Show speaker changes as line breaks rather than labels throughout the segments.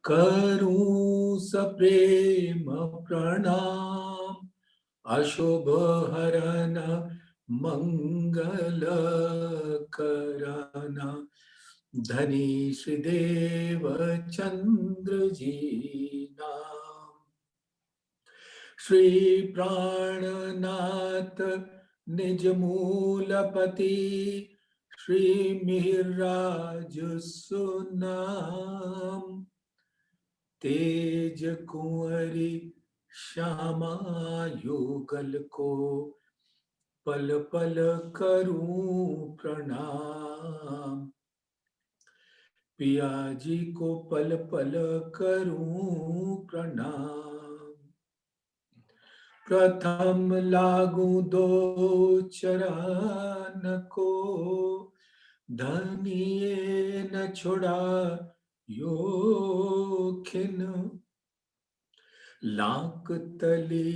करूं सप्रेम प्रणाम, अशुभ हरन मंगल करना, धनी श्रीदेव चंद्र जी नाम। श्री प्राणनाथ निज मूलपति, श्री मिहिरराज सुनाम, तेज कुंवरी श्यामा युगल को, पल पल करूं प्रणाम। पिया जी को पल पल करूं प्रणाम। प्रथम लागू दो चरण को, धनिये न छोड़ा यो खिन, लाक तली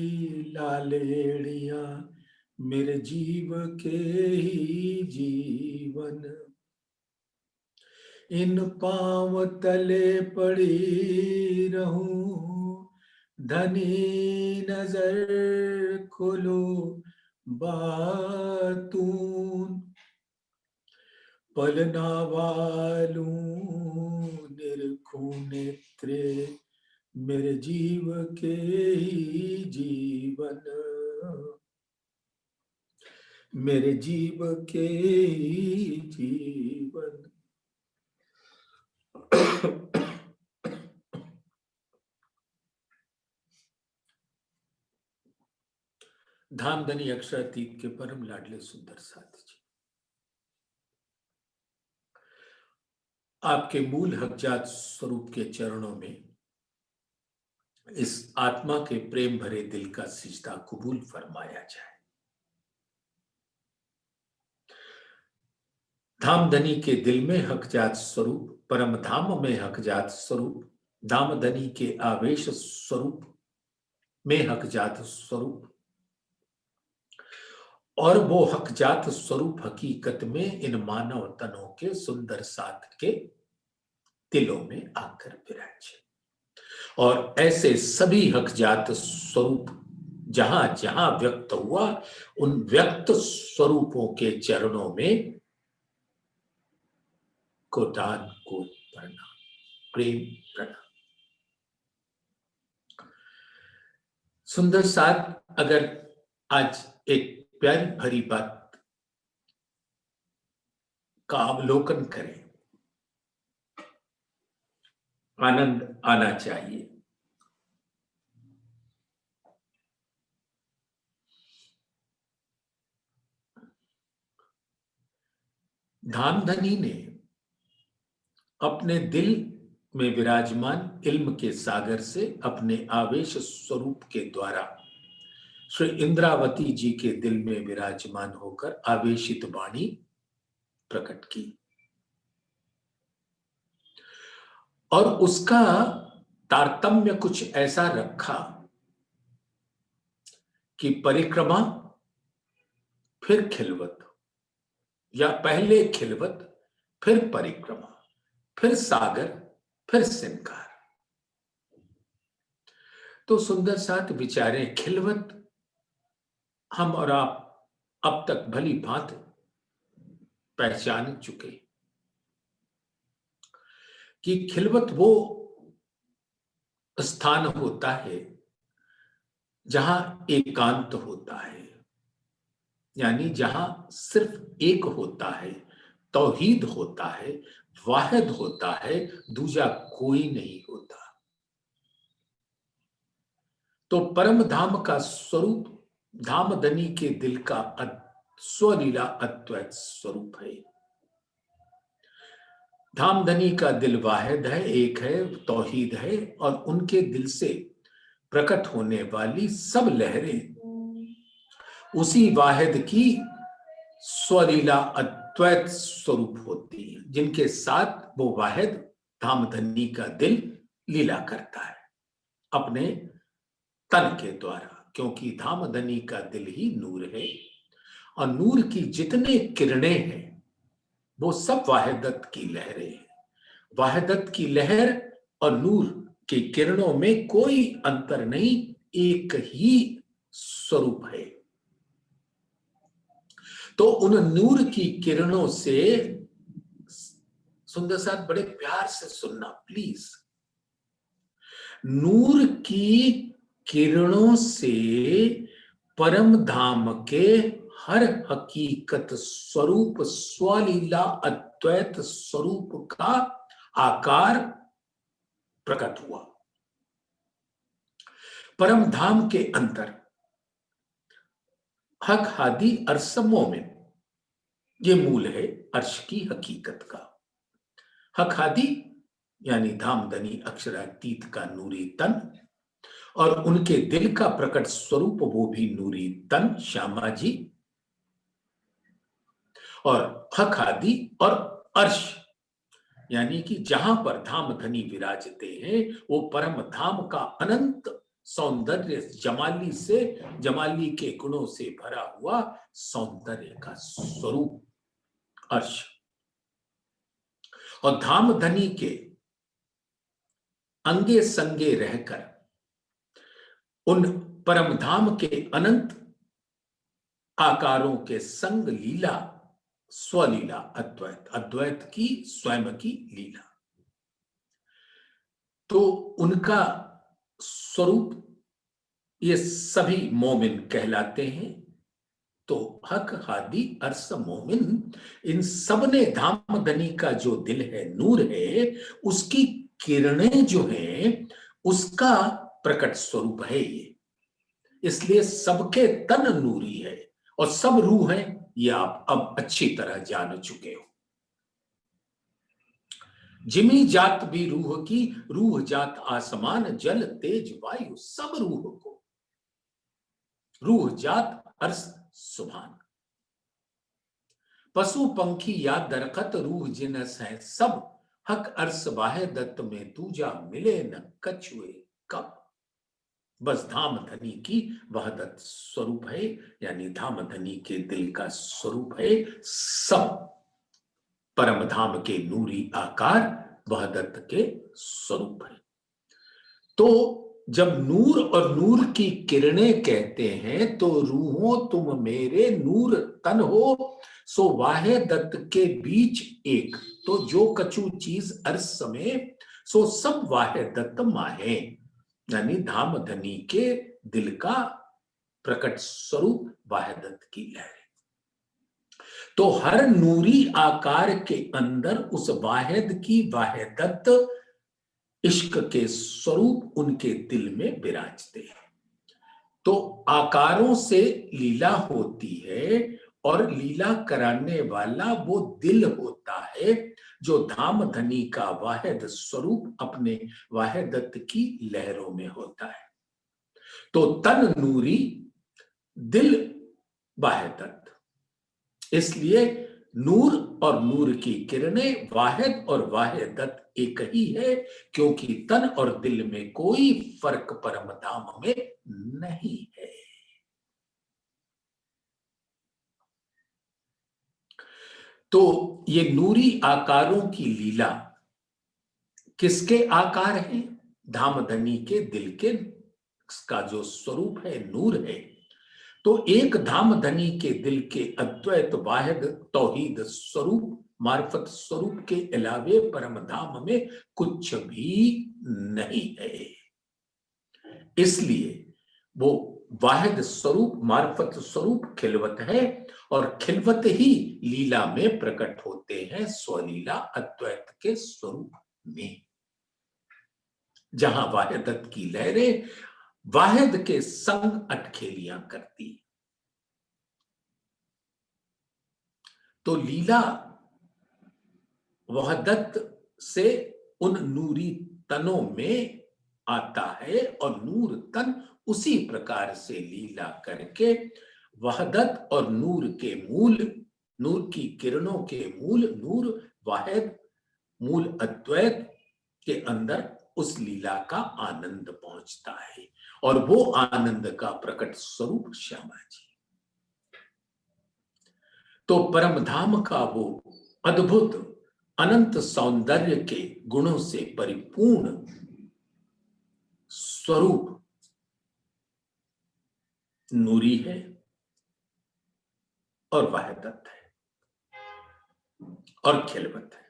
लालेड़िया मेरे जीव के ही जीवन, इन पांव तले पड़ी रहूं, धनी नजर खोलो बातून, पलना वालूं निरखूं नेत्रे मेरे जीव के ही जीवन, मेरे जीव के ही जीवन। धामधनी अक्षरातीत के परम लाडले सुंदर साथ जी, आपके मूल हकजात स्वरूप के चरणों में इस आत्मा के प्रेम भरे दिल का सिजदा कबूल फरमाया जाए। धामधनी के दिल में हकजात स्वरूप, परम धाम में हकजात स्वरूप, धामधनी के आवेश स्वरूप में हकजात स्वरूप, और वो हकजात स्वरूप हकीकत में इन मानव तनों के सुंदर साथ के दिलों में आकर विराजे, और ऐसे सभी हकजात स्वरूप जहां जहां व्यक्त हुआ, उन व्यक्त स्वरूपों के चरणों में कोटान कोट प्रणाम, प्रेम प्रणाम। सुंदर साथ अगर आज एक प्यारी भरी बात का अवलोकन करें, आनंद आना चाहिए। धामधनी ने अपने दिल में विराजमान इल्म के सागर से अपने आवेश स्वरूप के द्वारा श्री इंद्रावती जी के दिल में विराजमान होकर आवेशित वाणी प्रकट की, और उसका तारतम्य कुछ ऐसा रखा कि परिक्रमा फिर खिलवत, या पहले खिलवत फिर परिक्रमा, फिर सागर फिर सिनकार। तो सुंदर साथ विचारें, खिलवत हम और आप अब तक भली भांति पहचान चुके कि खिलवत वो स्थान होता है जहां एकांत होता है, यानी जहां सिर्फ एक होता है, तौहीद होता है, वाहिद होता है, दूजा कोई नहीं होता। तो परम धाम का स्वरूप धामधनी के दिल का स्वलीला अद्वैत स्वरूप है। धामधनी का दिल वाहिद है, एक है, तौहीद है, और उनके दिल से प्रकट होने वाली सब लहरें उसी वाहिद की स्वलीला अद्वैत स्वरूप होती है, जिनके साथ वो वाहिद धामधनी का दिल लीला करता है अपने तन के द्वारा, क्योंकि धामधनी का दिल ही नूर है, और नूर की जितने किरणें हैं वो सब वाहिदत की लहरें हैं। वाहिदत की लहर और नूर की किरणों में कोई अंतर नहीं, एक ही स्वरूप है। तो उन नूर की किरणों से, सुंदर साथ बड़े प्यार से सुनना प्लीज, नूर की किरणों से परम धाम के हर हकीकत स्वरूप स्वलीला अद्वैत स्वरूप का आकार प्रकट हुआ। परम धाम के अंदर हक हादी अर्श मोमिन, ये मूल है अर्श की हकीकत का। हक हादी यानी धामधनी अक्षरातीत का नूरी तन, और उनके दिल का प्रकट स्वरूप वो भी नूरी तन श्यामा जी। और हक हादी और अर्श यानी कि जहां पर धामधनी विराजते हैं वो परम धाम का अनंत सौंदर्य, जमाली से, जमाली के गुणों से भरा हुआ सौंदर्य का स्वरूप अर्श। और धामधनी के अंगे संगे रहकर उन परम धाम के अनंत आकारों के संग लीला, स्वलीला अद्वैत, अद्वैत की स्वयं की लीला, तो उनका स्वरूप ये सभी मोमिन कहलाते हैं। तो हक हादी अर्श मोमिन, इन सब ने धामधनी का जो दिल है, नूर है, उसकी किरणें जो हैं उसका प्रकट स्वरूप है ये। इसलिए सबके तन नूरी है और सब रूह है, ये आप अब अच्छी तरह जान चुके हो। जिमी जात भी रूह की, रूह जात आसमान जल तेज वायु, सब रूह को रूह जात अर्श सुभान। पशु पंखी या दरखत रूह जिनस है सब, हक अर्श वाहे दत्त में दूजा मिले न कछुए कब। बस धामधनी की वहदत स्वरूप है, यानी धामधनी के दिल का स्वरूप है सब परम धाम के नूरी आकार वहदत के स्वरूप है। तो जब नूर और नूर की किरणें कहते हैं तो रूहों तुम मेरे नूर तन हो, सो वाहे दत्त के बीच एक, तो जो कछु चीज अर्श में सो सब वाहे दत्त माहे, यानी धामधनी के दिल का प्रकट स्वरूप वाहिदत की लहर। तो हर नूरी आकार के अंदर उस वाहिद की वाहिदत इश्क के स्वरूप उनके दिल में विराजते हैं। तो आकारों से लीला होती है और लीला कराने वाला वो दिल होता है जो धामधनी का वाहिद स्वरूप अपने वाहिदत की लहरों में होता है। तो तन नूरी, दिल वाहिदत, इसलिए नूर और नूर की किरणें, वाहिद और वाहिदत एक ही है, क्योंकि तन और दिल में कोई फर्क परम धाम में नहीं है। तो ये नूरी आकारों की लीला किसके आकार है? धामधनी के दिल के का जो स्वरूप है नूर है। तो एक धामधनी के दिल के अद्वैत वाहिद तौहीद स्वरूप, मार्फत स्वरूप के अलावे परम धाम में कुछ भी नहीं है। इसलिए वो वाहिद स्वरूप, मार्फत स्वरूप खिलवत है और खिलवत ही लीला में प्रकट होते हैं स्वलीला अद्वैत के स्वरूप में। जहां वाहिदत की लहरें वाहिद के संग अटखेलियां करती, तो लीला वहदत से उन नूरी तनों में आता है और नूर तन उसी प्रकार से लीला करके वहदत और नूर के मूल, नूर की किरणों के मूल नूर वाहिद, मूल अद्वैत के अंदर उस लीला का आनंद पहुंचता है और वो आनंद का प्रकट स्वरूप श्यामा जी। तो परम धाम का वो अद्भुत अनंत सौंदर्य के गुणों से परिपूर्ण स्वरूप नूरी है और वहदत है और खिलवत है।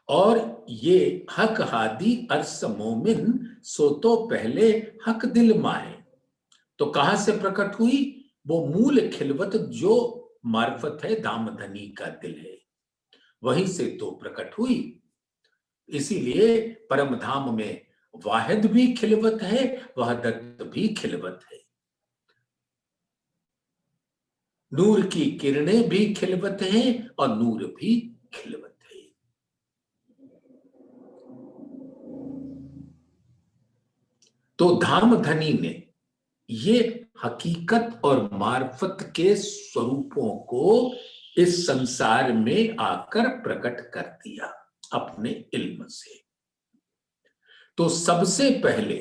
और ये हक हादी अर्स मोमिन सो तो पहले हक दिल माए। तो कहां से प्रकट हुई? वो मूल खिलवत जो मार्फत है, दामधनी का दिल है, वहीं से तो प्रकट हुई। इसीलिए परम धाम में वाहिद भी खिलवत है, वहदत भी खिलवत है। नूर की किरणें भी खिलवत हैं और नूर भी खिलवत है। तो धामधनी ने ये हकीकत और मार्फत के स्वरूपों को इस संसार में आकर प्रकट कर दिया अपने इल्म से। तो सबसे पहले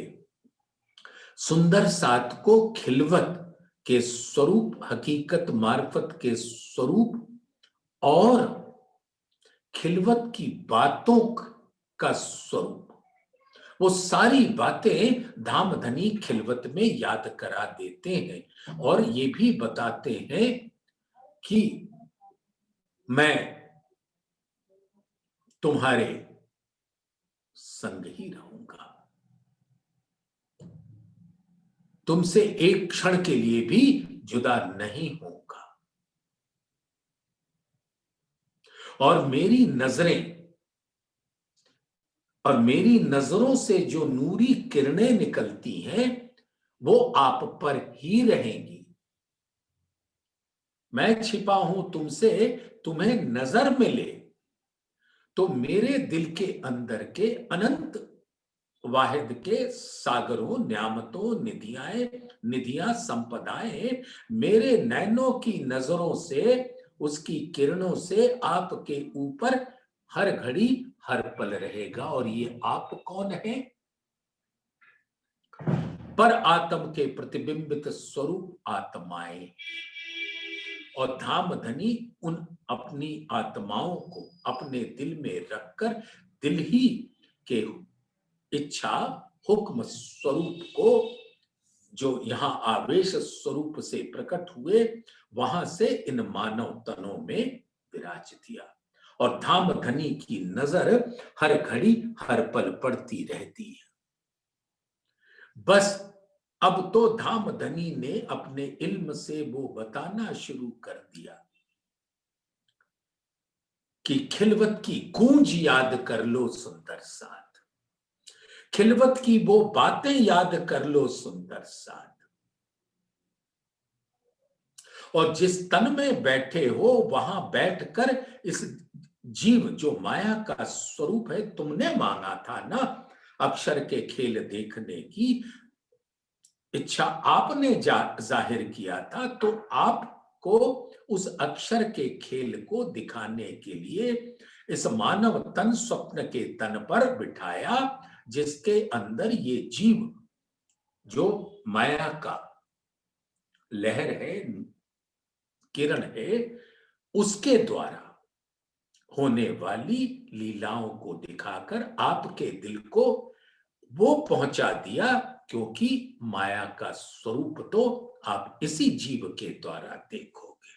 सुंदर सात को खिलवत के स्वरूप, हकीकत मार्फत के स्वरूप और खिलवत की बातों का स्वरूप, वो सारी बातें धामधनी खिलवत में याद करा देते हैं और ये भी बताते हैं कि मैं तुम्हारे संग ही रहूंगा, तुमसे एक क्षण के लिए भी जुदा नहीं होऊंगा। और मेरी नजरें और मेरी नजरों से जो नूरी किरणें निकलती हैं वो आप पर ही रहेंगी। मैं छिपा हूं तुमसे, तुम्हें नजर मिले तो मेरे दिल के अंदर के अनंत वाहिद के सागरों, न्यामतों, निधियां संपदाएं मेरे नैनों की नजरों से, उसकी किरणों से आपके ऊपर हर घड़ी हर पल रहेगा। और ये आप कौन है? पर आत्म के प्रतिबिंबित स्वरूप आत्माएं। और धामधनी उन अपनी आत्माओं को अपने दिल में रखकर दिल ही के इच्छा हुक्म स्वरूप को, जो यहां आवेश स्वरूप से प्रकट हुए, वहां से इन मानव तनों में विराज दिया। और धामधनी की नजर हर घड़ी हर पल पड़ती रहती है। बस अब तो धामधनी ने अपने इल्म से वो बताना शुरू कर दिया कि खिलवत की गूंज याद कर लो सुंदर साथ, खिलवत की वो बातें याद कर लो सुंदर साथ। और जिस तन में बैठे हो वहां बैठकर इस जीव जो माया का स्वरूप है, तुमने मांगा था ना अक्षर के खेल देखने की इच्छा, आपने जाहिर किया था, तो आपको उस अक्षर के खेल को दिखाने के लिए इस मानव तन स्वप्न के तन पर बिठाया, जिसके अंदर ये जीव जो माया का लहर है, किरण है, उसके द्वारा होने वाली लीलाओं को दिखाकर आपके दिल को वो पहुंचा दिया। क्योंकि माया का स्वरूप तो आप इसी जीव के द्वारा देखोगे।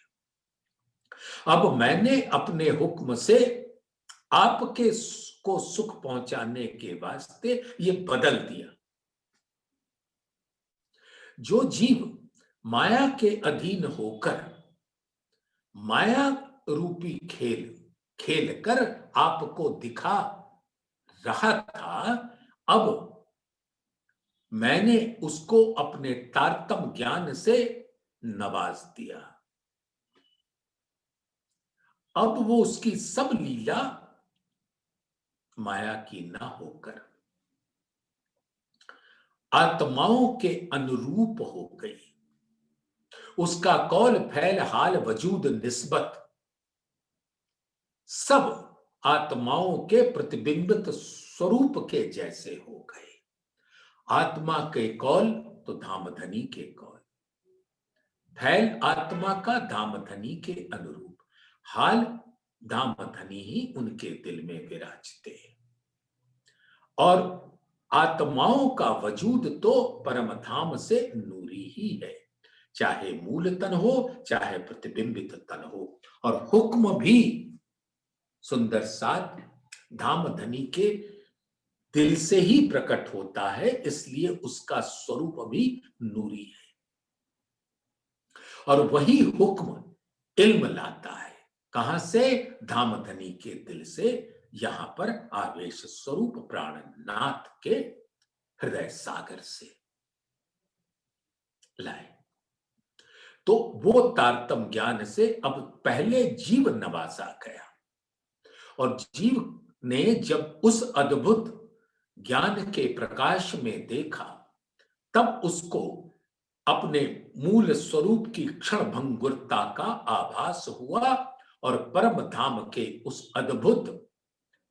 अब मैंने अपने हुक्म से आपके को सुख पहुंचाने के वास्ते ये बदल दिया। जो जीव माया के अधीन होकर माया रूपी खेल खेल कर आपको दिखा रहा था, अब मैंने उसको अपने तारतम ज्ञान से नवाज दिया। अब वो उसकी सब लीला माया की ना होकर आत्माओं के अनुरूप हो गई। उसका कौल फैल हाल वजूद निस्बत सब आत्माओं के प्रतिबिंबित स्वरूप के जैसे हो गए। आत्मा के कौल तो धामधनी के कौल, फैल आत्मा का धामधनी के अनुरूप, हाल धामधनी ही उनके दिल में विराजते हैं। और आत्माओं का वजूद तो परम धाम से नूरी ही है, चाहे मूल तन हो चाहे प्रतिबिंबित तन हो। और हुक्म भी सुंदर साथ धामधनी के दिल से ही प्रकट होता है, इसलिए उसका स्वरूप भी नूरी है। और वही हुक्म इल्म लाता है, कहां से? धामधनी के दिल से, यहां पर आवेश स्वरूप प्राणनाथ के हृदय सागर से लाए। तो वो तारतम ज्ञान से अब पहले जीव नवाजा गया, और जीव ने जब उस अद्भुत ज्ञान के प्रकाश में देखा, तब उसको अपने मूल स्वरूप की क्षण भंगुरता का आभास हुआ, और परम धाम के उस अद्भुत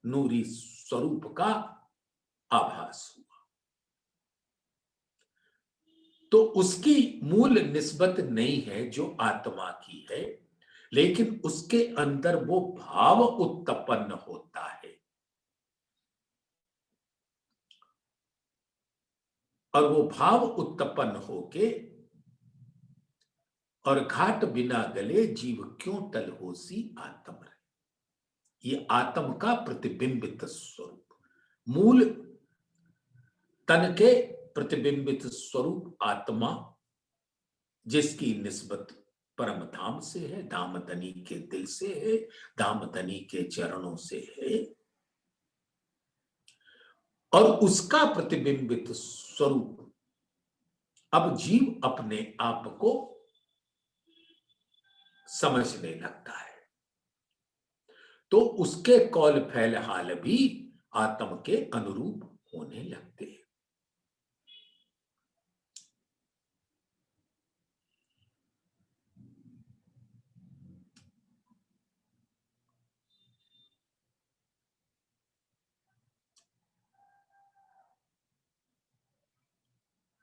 नूरी स्वरूप का आभास हुआ। तो उसकी मूल निस्बत नहीं है जो आत्मा की है, लेकिन उसके अंदर वो भाव उत्पन्न होता है, और वो भाव उत्पन्न होके, और घाट बिना गले जीव क्यों टल होसी आत्म रहे। ये आत्म का प्रतिबिंबित स्वरूप, मूल तन के प्रतिबिंबित स्वरूप आत्मा, जिसकी निस्बत परम धाम से है, धामधनी के दिल से है, धामधनी के चरणों से है, और उसका प्रतिबिंबित स्वरूप अब जीव अपने आप को समझने लगता है। तो उसके कौल फैल हाल भी आत्म के अनुरूप होने लगते हैं।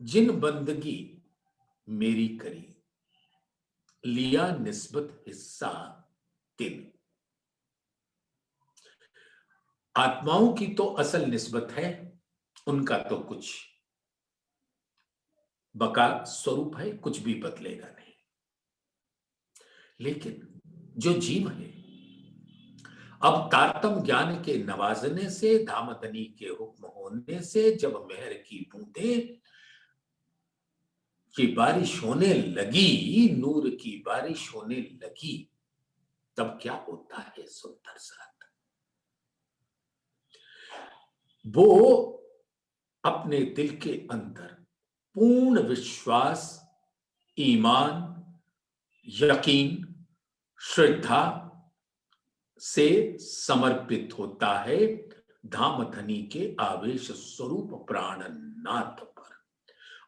जिन बंदगी मेरी करी, लिया निस्बत हिस्सा तिन। आत्माओं की तो असल निस्बत है, उनका तो कुछ बका स्वरूप है, कुछ भी बदलेगा नहीं। लेकिन जो जीव है, अब तारतम ज्ञान के नवाजने से, धामधनी के हुक्म होने से, जब मेहर की बूंदें की बारिश होने लगी, नूर की बारिश होने लगी, तब क्या होता है सुंदर साथ? वो अपने दिल के अंदर पूर्ण विश्वास, ईमान, यकीन, श्रद्धा से समर्पित होता है धामधनी के आवेश स्वरूप प्राणनाथ पर,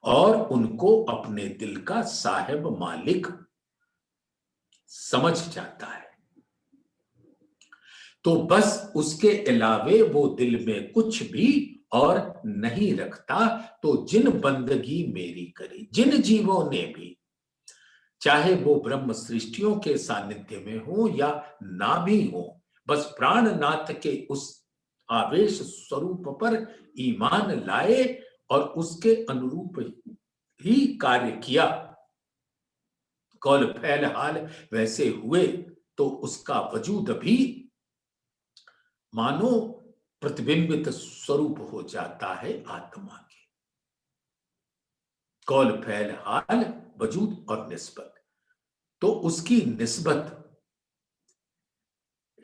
और उनको अपने दिल का साहिब मालिक समझ जाता है। तो बस उसके अलावे वो दिल में कुछ भी और नहीं रखता। तो जिन बंदगी मेरी करी, जिन जीवों ने भी, चाहे वो ब्रह्म सृष्टियों के सानिध्य में हो या ना भी हो, बस प्राणनाथ के उस आवेश स्वरूप पर ईमान लाए और उसके अनुरूप ही कार्य किया, कौल फैल हाल वैसे हुए, तो उसका वजूद भी मानो प्रतिबिंबित स्वरूप हो जाता है आत्मा के। कौल फैल हाल, वजूद और निस्बत, तो उसकी निस्बत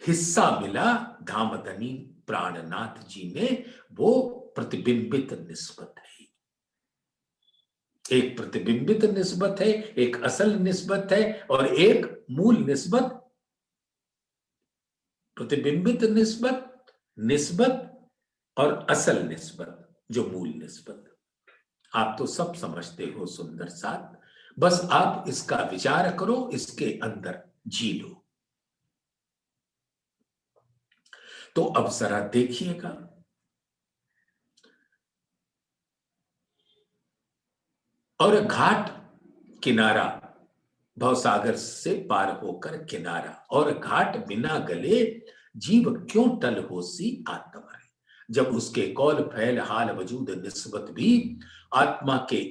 हिस्सा मिला धामधनी प्राणनाथ जी ने, वो प्रतिबिंबित निस्बत है। एक प्रतिबिंबित निस्बत है, एक असल निस्बत है, और एक मूल निस्बत, प्रतिबिंबित निस्बत, निस्बत और असल निस्बत, जो मूल निस्बत। आप तो सब समझते हो सुंदर साथ, बस आप इसका विचार करो, इसके अंदर जी लो। तो अब जरा देखिएगा, और घाट किनारा भवसागर से पार होकर किनारा, और घाट बिना गले जीव क्यों टल होसी आत्मा है। जब उसके कौल फैल हाल वजूद निस्बत भी आत्मा के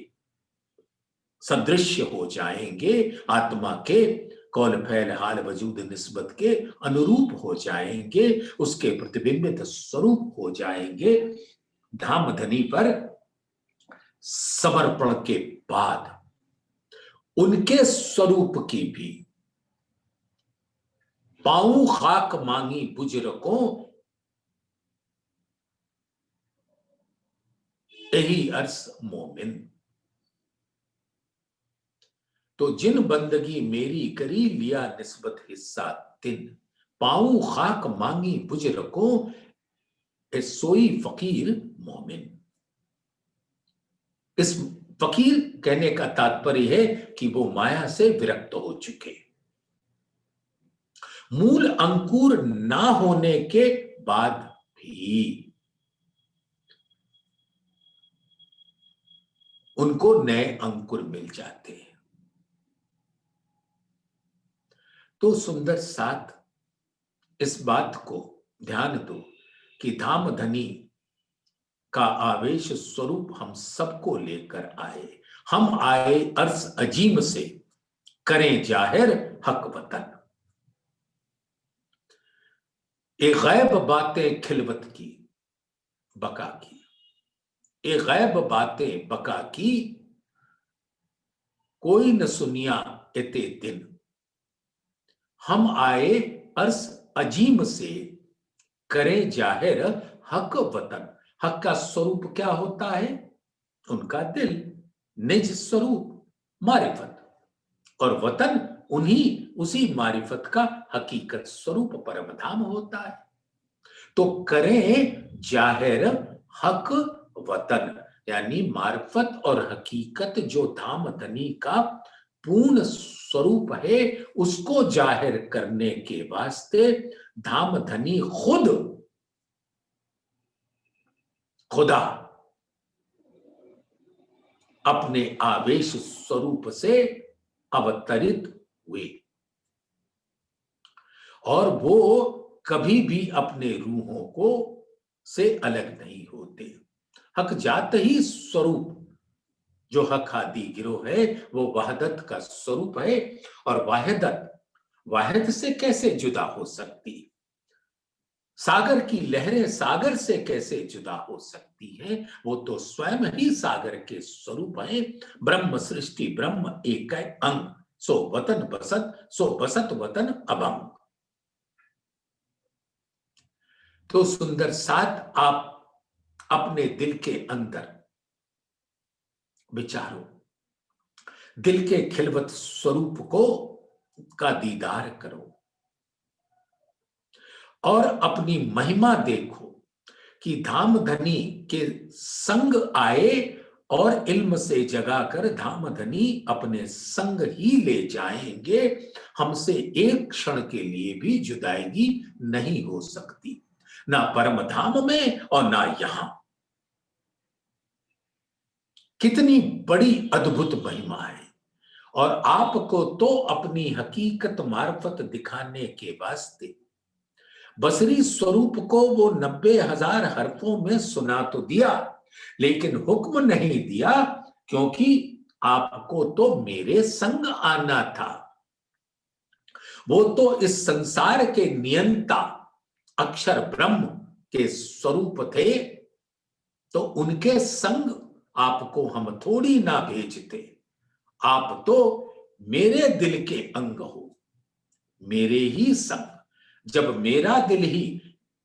सदृश्य हो जाएंगे, आत्मा के कौल फैल हाल वजूद निस्बत के अनुरूप हो जाएंगे, उसके प्रतिबिंबित स्वरूप हो जाएंगे, धाम धनी पर समर्पण के बाद उनके स्वरूप की भी पाऊं खाक मांगी बुजुर्गों, यही अर्स मोमिन। तो जिन बंदगी मेरी करी लिया निस्बत हिस्सा तिन, पाऊं खाक मांगी बुजुर्गों, ए सोई फकीर मोमिन। इस फकीर कहने का तात्पर्य है कि वो माया से विरक्त हो चुके, मूल अंकुर ना होने के बाद भी उनको नए अंकुर मिल जाते हैं। तो सुंदर साथ इस बात को ध्यान दो कि धाम धनी का आवेश स्वरूप हम सबको लेकर आए। हम आए अर्श अजीम से, करें जाहिर हक वतन। ए गैब बातें खिलवत की बका की, ए गैब बातें बका की, कोई न सुनिया एते दिन। हम आए अर्श अजीम से, करें जाहिर हक वतन। हक का स्वरूप क्या होता है? उनका दिल, निज स्वरूप मारिफत, और वतन उन्हीं उसी मारिफत का हकीकत स्वरूप परम धाम होता है। तो करें जाहिर हक वतन, यानी मारिफत और हकीकत जो धाम धनी का पूर्ण स्वरूप है, उसको जाहिर करने के वास्ते धाम धनी खुद खुदा अपने आवेश स्वरूप से अवतरित हुए, और वो कभी भी अपने रूहों को से अलग नहीं होते। हक जात ही स्वरूप जो हक आदि गिरोह है वो वहदत का स्वरूप है, और वाहिदत वाहिद से कैसे जुदा हो सकती? सागर की लहरें सागर से कैसे जुदा हो सकती है? वो तो स्वयं ही सागर के स्वरूप है। ब्रह्म सृष्टि ब्रह्म एक अंग, सो वतन बसत, सो बसत वतन अभंग। तो सुंदर साथ आप अपने दिल के अंदर विचारो, दिल के खिलवत स्वरूप को का दीदार करो, और अपनी महिमा देखो कि धाम धनी के संग आए, और इल्म से जगाकर धाम धनी अपने संग ही ले जाएंगे। हमसे एक क्षण के लिए भी जुदाई नहीं हो सकती, ना परम धाम में और ना यहां। कितनी बड़ी अद्भुत महिमा है। और आपको तो अपनी हकीकत मार्फत दिखाने के वास्ते बसरी स्वरूप को वो 90,000 हरफों में सुना तो दिया, लेकिन हुक्म नहीं दिया, क्योंकि आपको तो मेरे संग आना था। वो तो इस संसार के नियंता अक्षर ब्रह्म के स्वरूप थे, तो उनके संग आपको हम थोड़ी ना भेजते। आप तो मेरे दिल के अंग हो, मेरे ही संग। जब मेरा दिल ही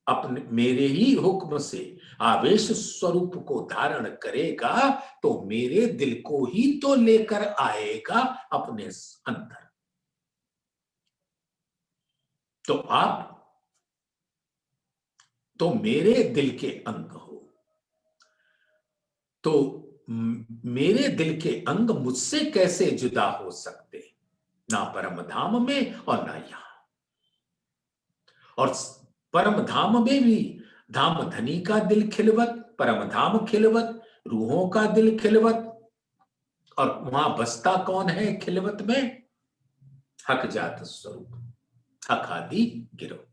अपने मेरे ही हुक्म से आवेश स्वरूप को धारण करेगा, तो मेरे दिल को ही तो लेकर आएगा अपने अंदर। तो आप तो मेरे दिल के अंग हो, तो मेरे दिल के अंग मुझसे कैसे जुदा हो सकते? ना परम धाम में और ना यहां। और परम धाम में भी धाम धनी का दिल खिलवत, परम धाम खिलवत, रूहों का दिल खिलवत। और वहां बसता कौन है खिलवत में? हक जात स्वरूप, हक आदि गिरो।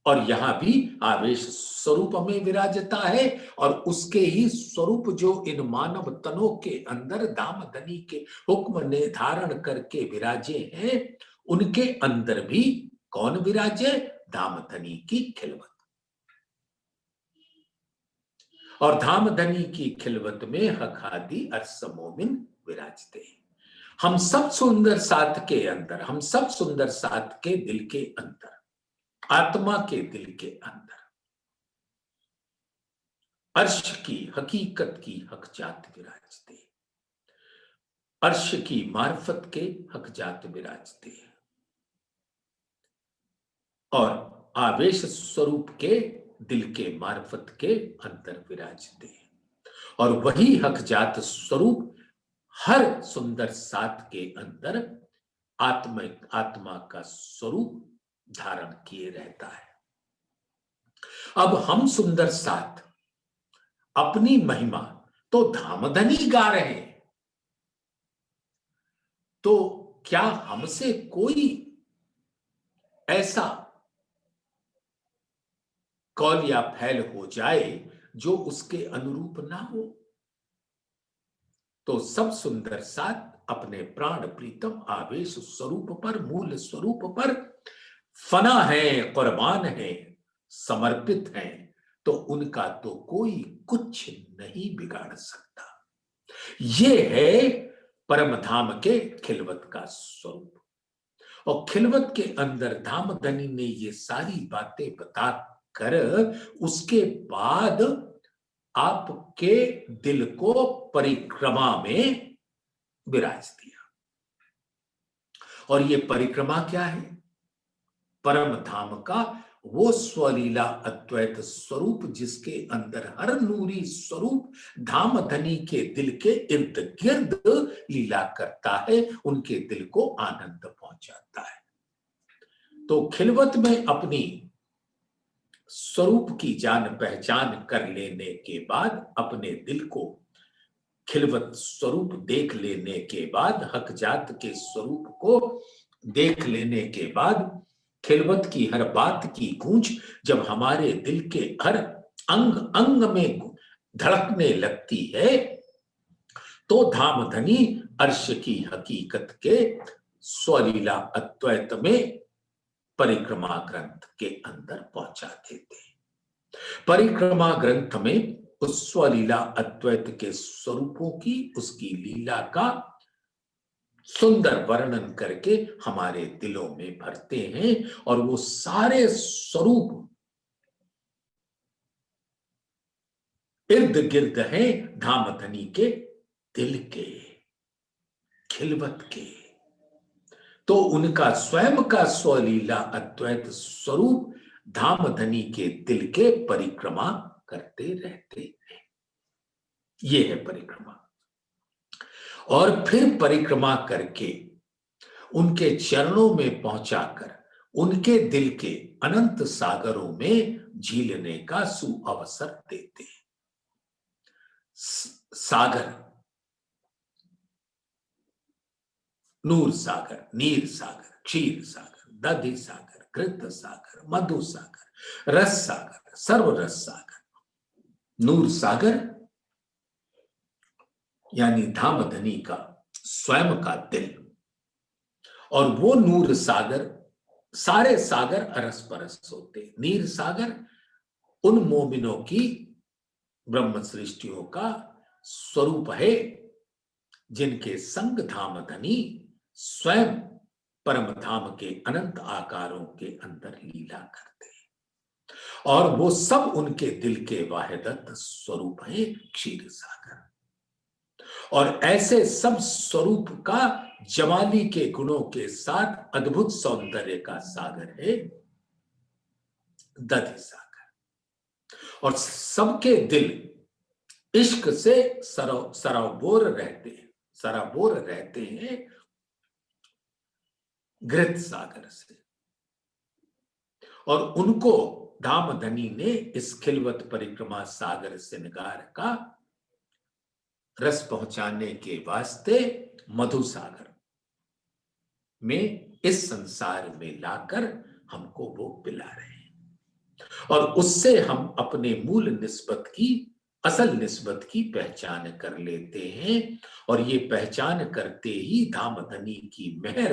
और यहां भी आवेश स्वरूप में विराजता है, और उसके ही स्वरूप जो इन मानव तनों के अंदर धाम धनी के हुक्म ने धारण करके विराजे हैं, उनके अंदर भी कौन विराजे? धाम धनी की खिलवत। और धाम धनी की खिलवत में हक आदि अर्स मोमिन विराजते हैं। हम सब सुंदर साथ के अंदर, हम सब सुंदर साथ के दिल के अंदर, आत्मा के दिल के अंदर अर्श की हकीकत की हक जात विराजते, अर्श की मार्फत के हक जात विराजते हैं, और आवेश स्वरूप के दिल के मार्फत के अंदर विराजते हैं। और वही हक जात स्वरूप हर सुंदर सात के अंदर आत्मा का स्वरूप धारण किए रहता है। अब हम सुंदर सात अपनी महिमा तो धामधनी गा रहे हैं, तो क्या हमसे कोई ऐसा कौल या फैल हो जाए जो उसके अनुरूप ना हो? तो सब सुंदर सात अपने प्राण प्रीतम आवेश स्वरूप पर, मूल स्वरूप पर फना है, कुर्बान है, समर्पित है, तो उनका तो कोई कुछ नहीं बिगाड़ सकता। ये है परम धाम के खिलवत का स्वरूप। और खिलवत के अंदर धाम धनी ने ये सारी बातें बता कर उसके बाद आपके दिल को परिक्रमा में विराज दिया। और ये परिक्रमा क्या है? परम धाम का वो स्वलीला अद्वैत स्वरूप जिसके अंदर हर नूरी स्वरूप धाम धनी के दिल के इर्द गिर्द लीला करता है, उनके दिल को आनंद पहुंचाता है। तो खिलवत में अपनी स्वरूप की जान पहचान कर लेने के बाद, अपने दिल को खिलवत स्वरूप देख लेने के बाद, हक जात के स्वरूप को देख लेने के बाद, खिलवत की हर बात की गूंज जब हमारे दिल के हर अंग अंग में धड़कने लगती है, तो धाम धनी अर्श की हकीकत के स्वलीला अद्वैत में परिक्रमा ग्रंथ के अंदर पहुंचा देते। परिक्रमा ग्रंथ में उस स्वलीला अद्वैत के स्वरूपों की, उसकी लीला का सुंदर वर्णन करके हमारे दिलों में भरते हैं। और वो सारे स्वरूप इर्द गिर्द हैं धाम धनी के दिल के, खिलवत के। तो उनका स्वयं का स्वलीला अद्वैत स्वरूप धाम धनी के दिल के परिक्रमा करते रहते हैं। ये है परिक्रमा। और फिर परिक्रमा करके उनके चरणों में पहुंचाकर उनके दिल के अनंत सागरों में झीलने का सुअवसर देते हैं। सागर, नूर सागर, नीर सागर, क्षीर सागर, दधि सागर, घृत सागर, मधु सागर, रस सागर, सर्व रस सागर। नूर सागर यानी धाम धनी का स्वयं का दिल, और वो नूर सागर, सारे सागर अरस परस होते। नीर सागर उन मोमिनों की ब्रह्म सृष्टियों का स्वरूप है जिनके संग धाम धनी स्वयं परम धाम के अनंत आकारों के अंदर लीला करते हैं। और वो सब उनके दिल के वाहिदत स्वरूप है क्षीर सागर। और ऐसे सब स्वरूप का जमाली के गुणों के साथ अद्भुत सौंदर्य का सागर है दधि सागर। और सबके दिल इश्क से सराबोर रहते हैं घृत सागर से। और उनको धाम धनी ने इस खिलवत परिक्रमा सागर श्रृंगार का रस पहुंचाने के वास्ते मधु सागर, में इस संसार में लाकर हमको वो पिला रहे हैं और उससे हम अपने मूल निस्बत की, असल निस्बत की पहचान कर लेते हैं और ये पहचान करते ही धामधनी की मेहर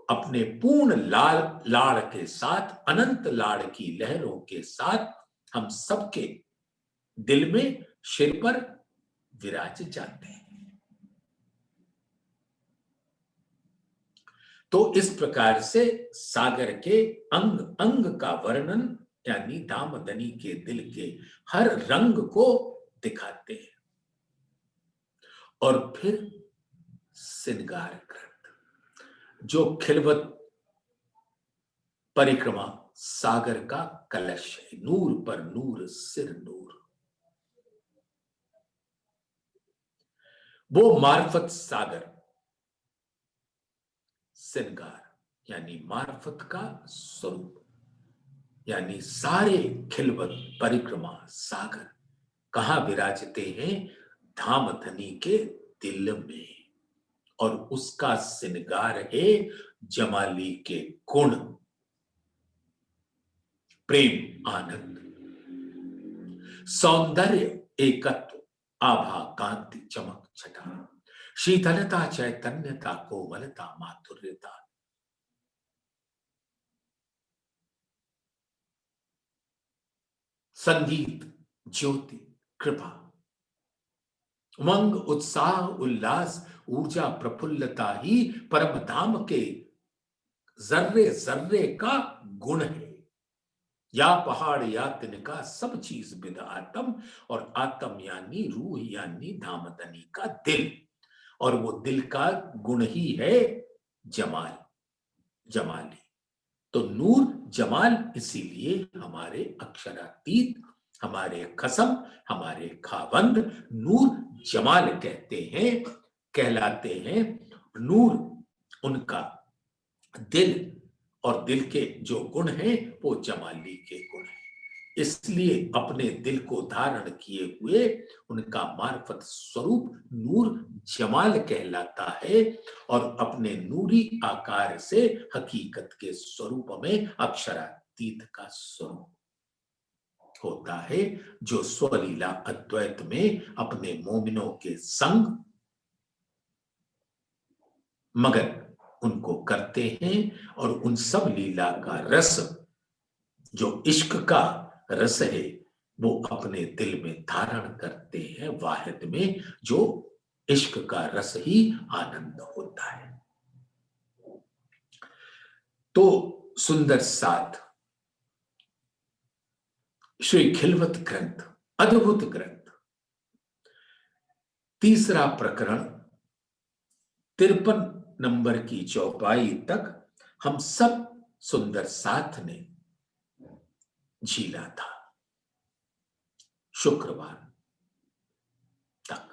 अपने पूर्ण लाड़ के साथ, अनंत लाड़ की लहरों के साथ हम सबके दिल में, सिर पर विराज जाते हैं। तो इस प्रकार से सागर के अंग अंग का वर्णन यानी धामधनी के दिल के हर रंग को दिखाते हैं। और फिर श्रृंगार ग्रंथ जो खिलवत परिक्रमा सागर का कलश है, नूर पर नूर सिर नूर, वो मार्फत सागर श्रृंगार यानी मार्फत का स्वरूप, यानी सारे खिलवत परिक्रमा सागर कहां विराजते हैं? धामधनी के दिल में। और उसका श्रृंगार है जमाली के गुण, प्रेम, आनंद, सौंदर्य, एकत्व, आभा, कांति, चमक, छटा, शीतलता, चैतन्यता, कोमलता, माधुर्यता, संगीत, ज्योति, कृपा, उमंग, उत्साह, उल्लास, ऊर्जा, प्रफुल्लता ही परम धाम के जर्रे जर्रे का गुण है। या पहाड़ या तिनका सब चीज बिद आत्म, और आत्म यानी रूह यानी धामधनी का दिल, और वो दिल का गुण ही है जमाल, जमाली। तो नूर जमाल इसीलिए हमारे अक्षरातीत, हमारे खसम, हमारे खाबंद नूर जमाल कहते हैं, कहलाते हैं। नूर उनका दिल, और दिल के जो गुण हैं वो जमाली के गुण हैं। इसलिए अपने दिल को धारण किए हुए उनका मार्फत स्वरूप नूर जमाल कहलाता है, और अपने नूरी आकार से हकीकत के स्वरूप में अक्षरातीत का स्वरूप होता है, जो स्वलीला अद्वैत में अपने मोमिनों के संग मगन उनको करते हैं, और उन सब लीला का रस जो इश्क का रस है वो अपने दिल में धारण करते हैं, वाहिद में जो इश्क का रस ही आनंद होता है। तो सुंदर साथ श्री खिलवत ग्रंथ, अद्भुत ग्रंथ, तीसरा प्रकरण 53 नंबर की चौपाई तक हम सब सुंदर साथ ने झीला था, शुक्रवार तक।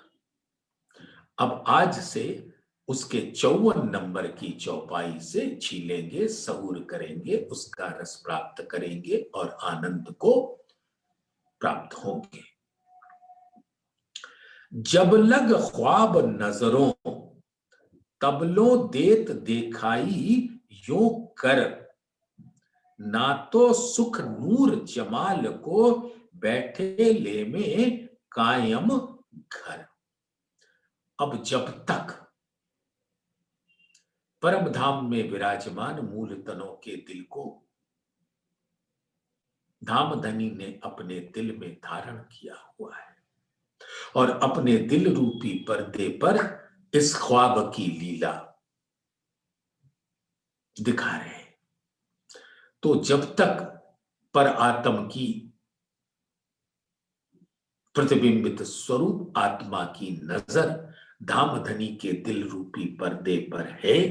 अब आज से उसके 54 नंबर की चौपाई से झीलेंगे, सहूर करेंगे, उसका रस प्राप्त करेंगे और आनंद को प्राप्त होंगे। जब लग ख्वाब नजरों तबलो देत देखाई यो कर, ना तो सुख नूर जमाल को बैठे ले में कायम घर। अब जब तक परम धाम में विराजमान मूल तनों के दिल को धामधनी ने अपने दिल में धारण किया हुआ है और अपने दिल रूपी पर्दे पर इस ख्वाब की लीला दिखा रहे हैं, तो जब तक पर आत्म की प्रतिबिंबित स्वरूप आत्मा की नजर धामधनी के दिल रूपी पर्दे पर है,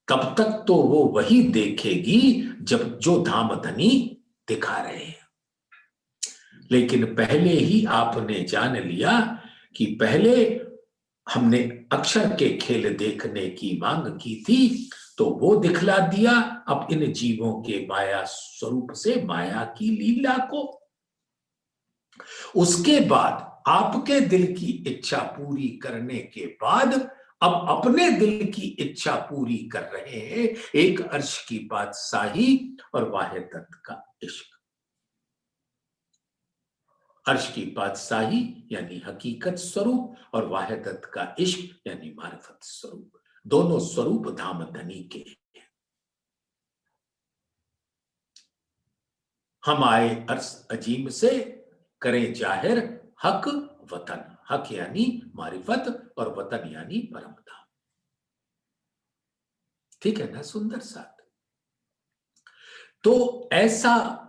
तब तक तो वो वही देखेगी जब जो धामधनी दिखा रहे हैं। लेकिन पहले ही आपने जान लिया कि पहले हमने अक्षर के खेल देखने की मांग की थी, तो वो दिखला दिया अब इन जीवों के माया स्वरूप से माया की लीला को। उसके बाद आपके दिल की इच्छा पूरी करने के बाद अब अपने दिल की इच्छा पूरी कर रहे हैं, एक अर्श की बादशाही और वाहिदत का इश्क। अर्श की बादशाही यानी हकीकत स्वरूप और वाहिदत का इश्क यानी मारिफत स्वरूप, दोनों स्वरूप धाम धनी के। हम आए अर्श अजीम से, करें जाहिर हक वतन। हक यानी मारिफत और वतन यानी परम धाम। ठीक है ना, सुंदर साथ। तो ऐसा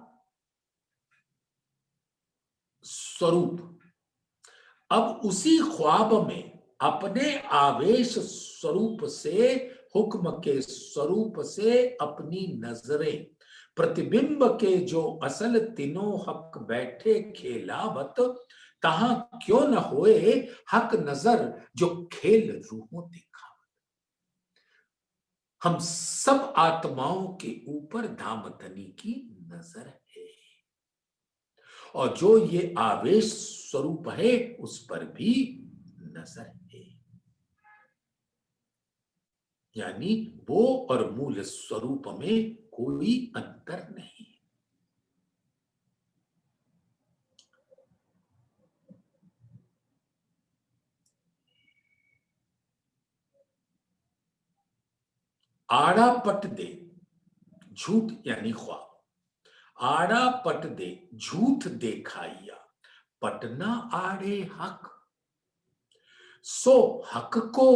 स्वरूप अब उसी ख्वाब में अपने आवेश स्वरूप से, हुक्म के स्वरूप से अपनी नजरें प्रतिबिंब के जो असल तीनों हक बैठे खेलावत, तहां क्यों न होए हक नजर जो खेल रूहों दिखावत। हम सब आत्माओं के ऊपर धामधनी की नजर है, और जो ये आवेश स्वरूप है उस पर भी नजर है। यानी वो और मूल स्वरूप में कोई अंतर नहीं। आड़ा पट दे झूठ यानी ख्वाब, आड़ा पट दे झूठ देखाइया, पटना आड़े हक, सो हक को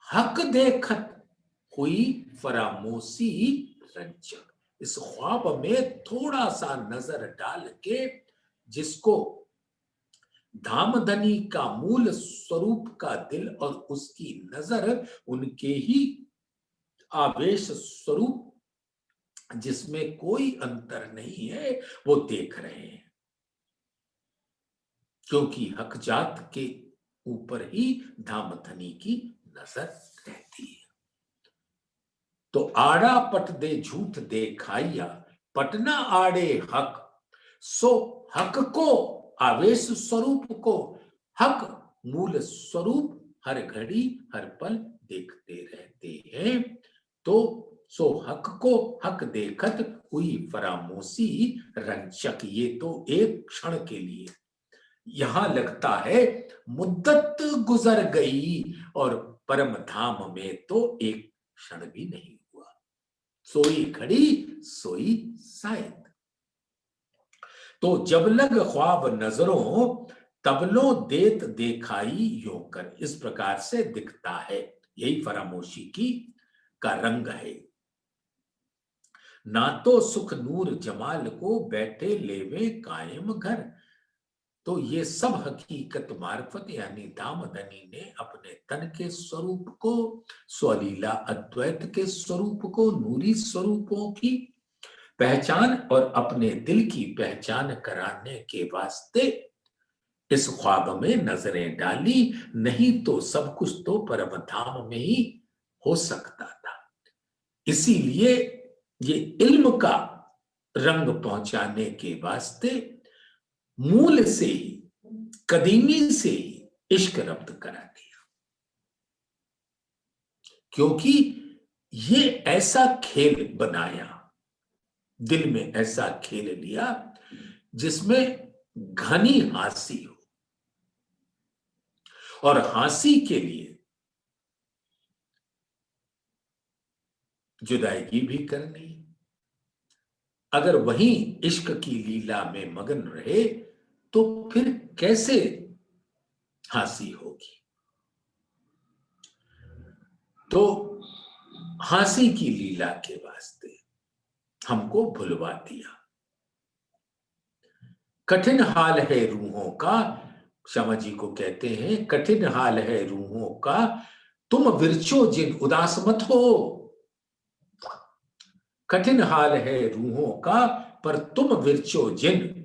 हक देखत हुई फरामोशी रंजक। इस ख्वाब में थोड़ा सा नजर डाल के जिसको धामधनी का मूल स्वरूप का दिल और उसकी नजर उनके ही आवेश स्वरूप जिसमें कोई अंतर नहीं है वो देख रहे हैं, क्योंकि हक जात के ऊपर ही धामधनी की नजर रहती है। तो आड़ा पट दे झूठ देखाइया, पटना आड़े हक, सो हक को आवेश स्वरूप को हक मूल स्वरूप हर घड़ी हर पल देखते रहते हैं। तो सो हक को हक देखत हुई फरामोशी रंजक, ये तो एक क्षण के लिए, यहां लगता है मुद्दत गुजर गई और परम धाम में तो एक क्षण भी नहीं हुआ। सोई घड़ी सोई शायद। तो जब लग ख्वाब नजरों तबलो देत देखाई यूं कर, इस प्रकार से दिखता है। यही फरामोशी की का रंग है। ना तो सुख नूर जमाल को बैठे लेवे कायम घर, तो ये सब हकीकत मार्फत यानी धामधनी ने अपने तन के स्वरूप को, स्वलीला अद्वैत के स्वरूप को, नूरी स्वरूपों की पहचान और अपने दिल की पहचान कराने के वास्ते इस ख्वाब में नजरें डाली। नहीं तो सब कुछ तो परम धाम में ही हो सकता था। इसीलिए ये इल्म का रंग पहुंचाने के वास्ते मूल से ही, कदीमी से ही इश्क रब्त करा दिया, क्योंकि ये ऐसा खेल बनाया, दिल में ऐसा खेल लिया जिसमें घनी हंसी हो, और हंसी के लिए जुदाई भी करनी। अगर वही इश्क की लीला में मगन रहे तो फिर कैसे हंसी होगी। तो हंसी की लीला के वास्ते हमको भुलवा दिया। कठिन हाल है रूहों का, श्यामा जी को कहते हैं कठिन हाल है रूहों का, तुम विरचो जिन उदास मत हो। कठिन हाल है रूहों का पर तुम विरचो जिन,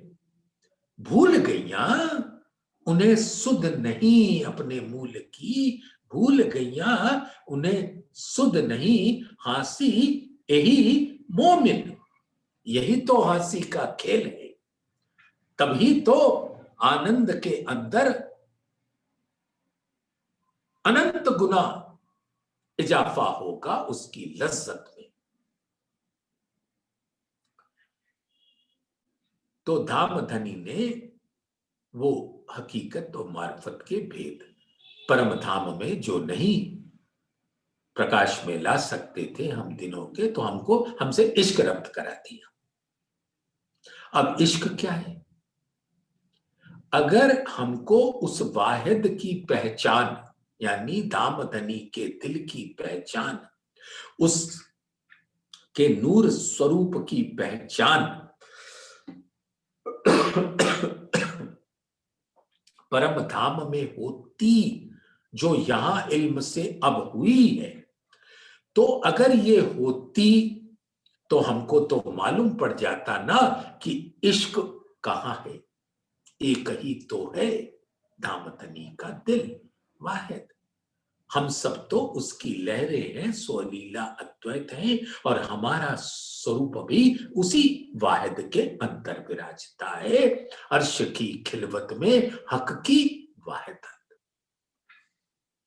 भूल गईया उन्हें सुध नहीं अपने मूल की, भूल गईया उन्हें सुध नहीं हंसी यही मोमिन। यही तो हंसी का खेल है। तभी तो आनंद के अंदर अनंत गुना इजाफा होगा उसकी लज्जत में। तो धाम धनी ने वो हकीकत और मार्फत के भेद परम धाम में जो नहीं प्रकाश में ला सकते थे हम दिनों के, तो हमसे इश्क रब्त करा दिया। अब इश्क क्या है? अगर हमको उस वाहिद की पहचान यानी दामदनी के दिल की पहचान, उस के नूर स्वरूप की पहचान परम धाम में होती, जो यहां इल्म से अब हुई है, तो अगर ये होती तो हमको तो मालूम पड़ जाता ना कि इश्क कहां है। एक ही तो है दामदनी का दिल वाहिद। हम सब तो उसकी लहरें हैं, स्वलीला अद्वैत हैं, और हमारा स्वरूप भी उसी वाहिद के अंदर विराजता है। अर्श की खिलवत में हक की वाहिदत।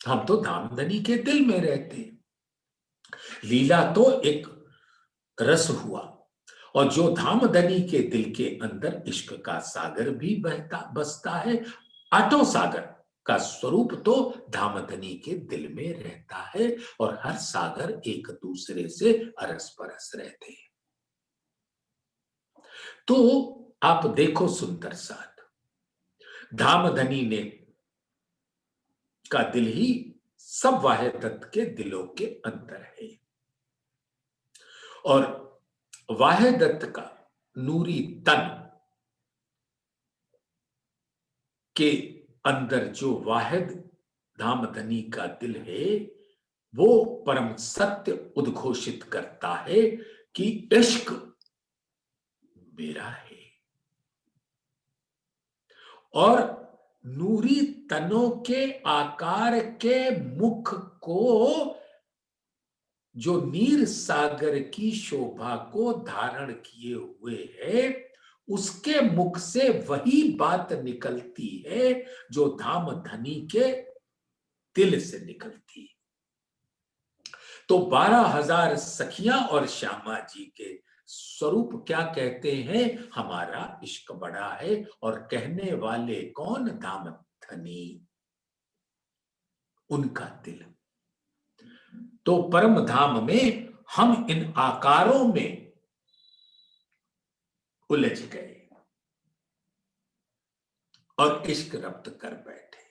हम तो दामदनी के दिल में रहते हैं। लीला तो एक रस हुआ, और जो धामदनी के दिल के अंदर इश्क का सागर भी बसता है। आठों सागर का स्वरूप तो धामधनी के दिल में रहता है, और हर सागर एक दूसरे से अरस परस रहते हैं। तो आप देखो सुंदर साथ, धामधनी ने का दिल ही सब वाहिदत के दिलों के अंदर है, और वाहिदत का नूरी तन के अंदर जो वाहिद धामधनी का दिल है, वो परम सत्य उद्घोषित करता है कि इश्क मेरा है। और नूरी तनों के आकार के मुख को, जो नीर सागर की शोभा को धारण किए हुए है, उसके मुख से वही बात निकलती है जो धामधनी के दिल से निकलती है। तो 12,000 सखियां और श्यामा जी के स्वरूप क्या कहते हैं? हमारा इश्क बड़ा है। और कहने वाले कौन? दामधनी, उनका दिल। तो परम धाम में हम इन आकारों में उलझ गए और इश्क रब्त कर बैठे।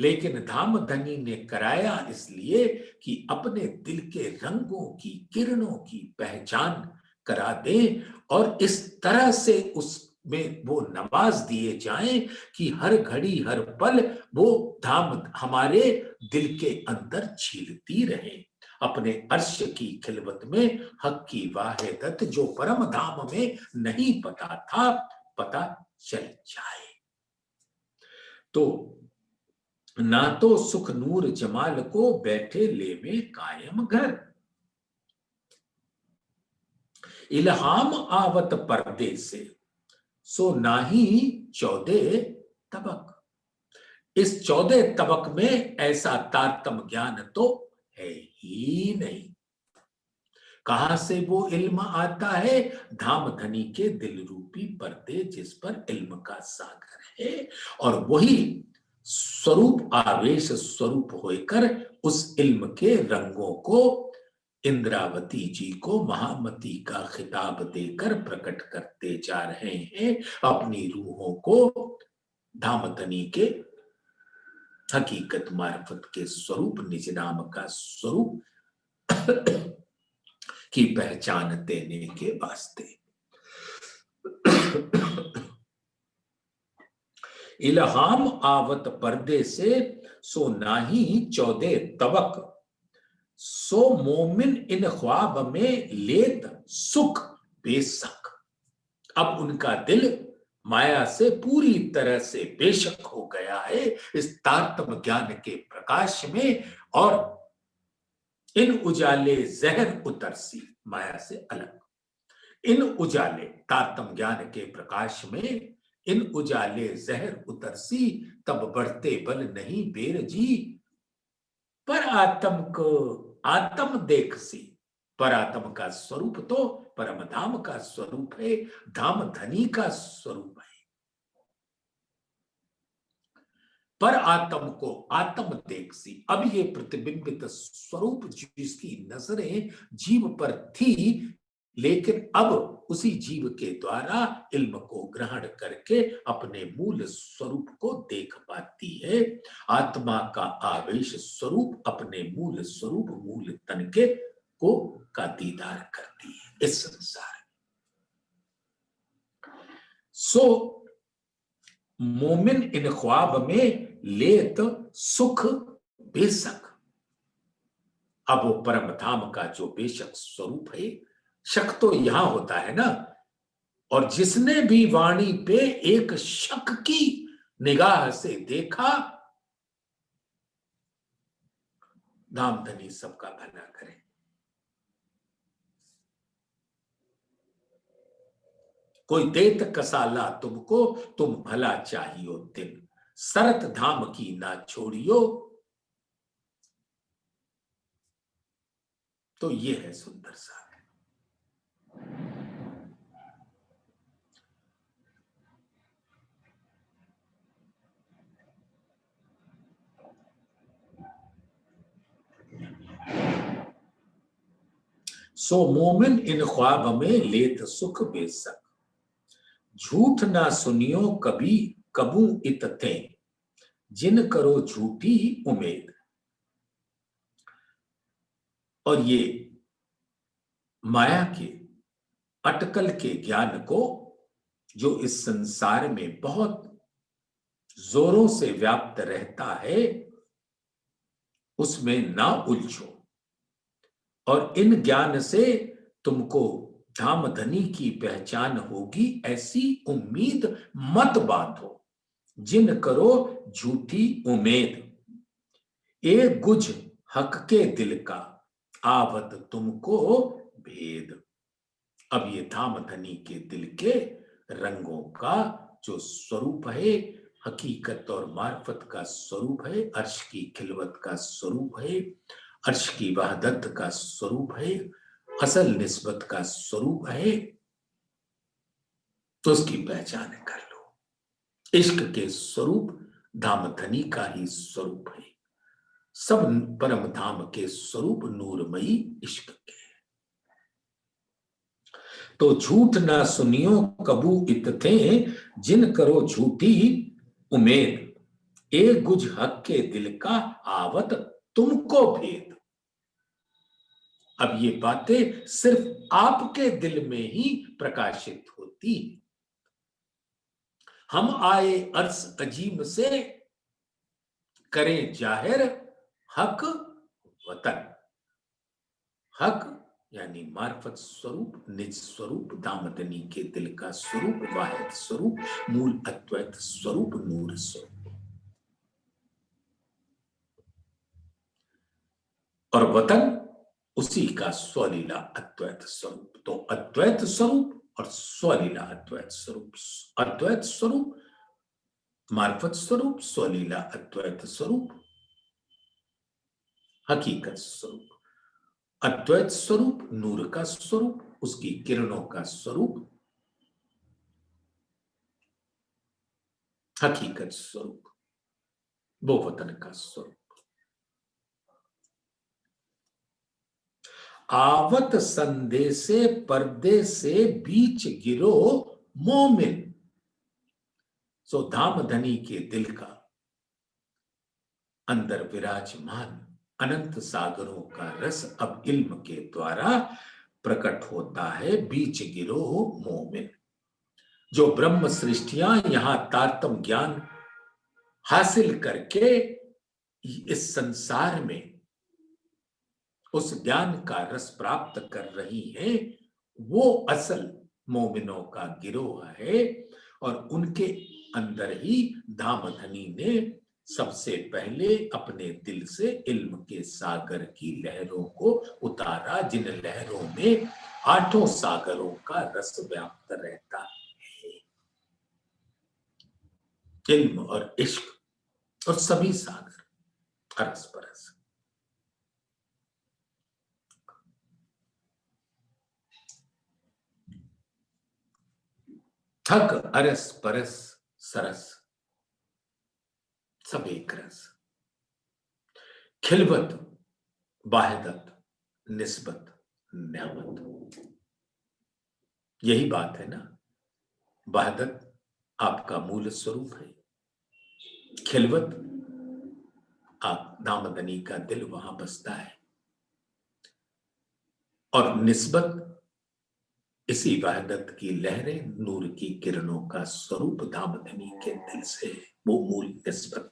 लेकिन धामधनी ने कराया इसलिए कि अपने दिल के रंगों की, किरणों की पहचान करा दे, और इस तरह से उसमें वो नवाज दिए जाएं कि हर घड़ी हर पल वो धाम हमारे दिल के अंदर झीलती रहे अपने अर्श की खिलवत में हक की वाहिदत, जो परम धाम में नहीं पता था, पता चल जाए। तो ना तो सुख नूर जमाल को बैठे लेवे कायम घर, इल्हाम आवत पर्दे से सो नाही 14 तबक। इस 14 तबक में ऐसा तारतम ज्ञान तो है ही नहीं। कहां से वो इल्म आता है? धामधनी के दिल रूपी पर्दे जिस पर इल्म का सागर है, और वही स्वरूप आवेश स्वरूप होकर उस इल्म के रंगों को इंद्रावती जी को महामती का खिताब देकर प्रकट करते जा रहे हैं अपनी रूहों को धामधनी के हकीकत मार्फत के स्वरूप, निज नाम का स्वरूप की पहचान देने के वास्ते। इल्हाम आवत पर्दे से सो नाही 14 तबक, सो मोमिन इन ख्वाब में लेत सुख बेशक। अब उनका दिल माया से पूरी तरह से बेशक हो गया है इस तारतम ज्ञान के प्रकाश में, और इन उजाले जहर उतरसी, माया से अलग इन उजाले तारतम ज्ञान के प्रकाश में इन उजाले जहर उतरसी, तब बढ़ते बल नहीं बेर जी, पर आत्म को आत्म देख सी। पर आत्म का स्वरूप तो परम धाम का स्वरूप है, धाम धनी का स्वरूप है। पर आत्म को आत्म देख सी। अब ये प्रतिबिंबित स्वरूप जिसकी नजरें जीव पर थी, लेकिन अब उसी जीव के द्वारा इल्म को ग्रहण करके अपने मूल स्वरूप को देख पाती है। आत्मा का आवेश स्वरूप अपने मूल स्वरूप, मूल तन के को का दीदार करती है इस संसार में। सो मोमिन इन ख्वाब में लेत सुख बेशक। अब वो परम धाम का जो बेशक स्वरूप है, शक तो यहां होता है ना। और जिसने भी वाणी पे एक शक की निगाह से देखा, धाम धनी सबका भला करे। कोई देत कसाला तुमको, तुम भला चाहियो दिन, सरत धाम की ना छोड़ियो। तो ये है सुंदर सा। सो मोमिन इन ख्वाब में लेत सुख बेशक, झूठ ना सुनियो कभी कबू इत थे, जिन करो झूठी उम्मीद। और ये माया के अटकल के ज्ञान को जो इस संसार में बहुत जोरों से व्याप्त रहता है, उसमें ना उलझो। और इन ज्ञान से तुमको धाम धनी की पहचान होगी, ऐसी उम्मीद मत बांधो। जिन करो झूठी उम्मीद, ए गुज हक के दिल का, आवत तुमको भेद। अब ये धाम धनी के दिल के रंगों का जो स्वरूप है, हकीकत और मार्फत का स्वरूप है, अर्श की खिलवत का स्वरूप है, अर्श की वहदत का स्वरूप है, असल निस्बत का स्वरूप है, तो उसकी पहचान कर लो। इश्क के स्वरूप धाम धनी का ही स्वरूप है। सब परम धाम के स्वरूप नूरमयी इश्क के। तो झूठ ना सुनियो कबू इत थे, जिन करो झूठी उम्मीद, ए गुज हक के दिल का, आवत तुमको भेद। अब ये बातें सिर्फ आपके दिल में ही प्रकाशित होती। हम आए अर्श अजीम से, करें जाहिर हक वतन। हक यानी मार्फत स्वरूप, निज स्वरूप, दामदनी के दिल का स्वरूप, वाहिद स्वरूप, मूल अद्वैत स्वरूप, नूर स्वरूप। और वतन उसी का स्वलीला अद्वैत स्वरूप। तो अद्वैत स्वरूप और स्वलीला अद्वैत स्वरूप। अद्वैत स्वरूप मार्फत स्वरूप, स्वलीला अद्वैत स्वरूप, हकीकत स्वरूप। अद्वैत स्वरूप नूर का स्वरूप, उसकी किरणों का स्वरूप, हकीकत स्वरूप, वो वतन का स्वरूप। आवत संदेशे पर्दे से बीच गिरो मोमिन। सो धाम धनी के दिल का अंदर विराजमान अनंत सागरों का रस अब इल्म के द्वारा प्रकट होता है। बीच गिरो मोमिन, जो ब्रह्म सृष्टियां यहां तारतम ज्ञान हासिल करके इस संसार में उस ज्ञान का रस प्राप्त कर रही हैं, वो असल मोमिनों का गिरोह है। और उनके अंदर ही धाम धनी ने सबसे पहले अपने दिल से इल्म के सागर की लहरों को उतारा, जिन लहरों में आठों सागरों का रस व्याप्त रहता है। इल्म और इश्क और सभी सागर अरस परस। हक अरस परस सरस सब एक रस। खिलवत वाहिदत निस्बत न्यामत। यही बात है ना। वाहिदत आपका मूल स्वरूप है। खिलवत आप दामदनी का दिल वहां बसता है, और निस्बत इसी वाहिदत की लहरें नूर की किरणों का स्वरूप दामदनी के दिल से, वो मूल निस्बत।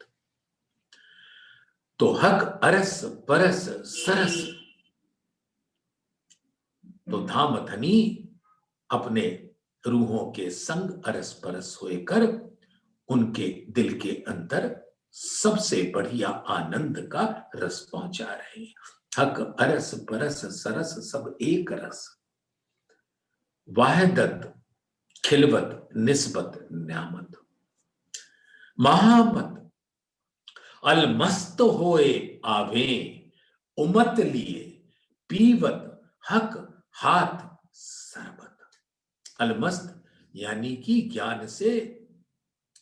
तो हक अरस परस सरस, तो धामधनी अपने रूहों के संग अरस परस होकर उनके दिल के अंदर सबसे बढ़िया आनंद का रस पहुंचा रहे हैं। हक अरस परस सरस सब एक रस। वाहिदत खिलवत निस्बत न्यामत। महामत अलमस्त होए आवे उमत लिए पीवत हक हाथ सरबत। अलमस्त यानी कि ज्ञान से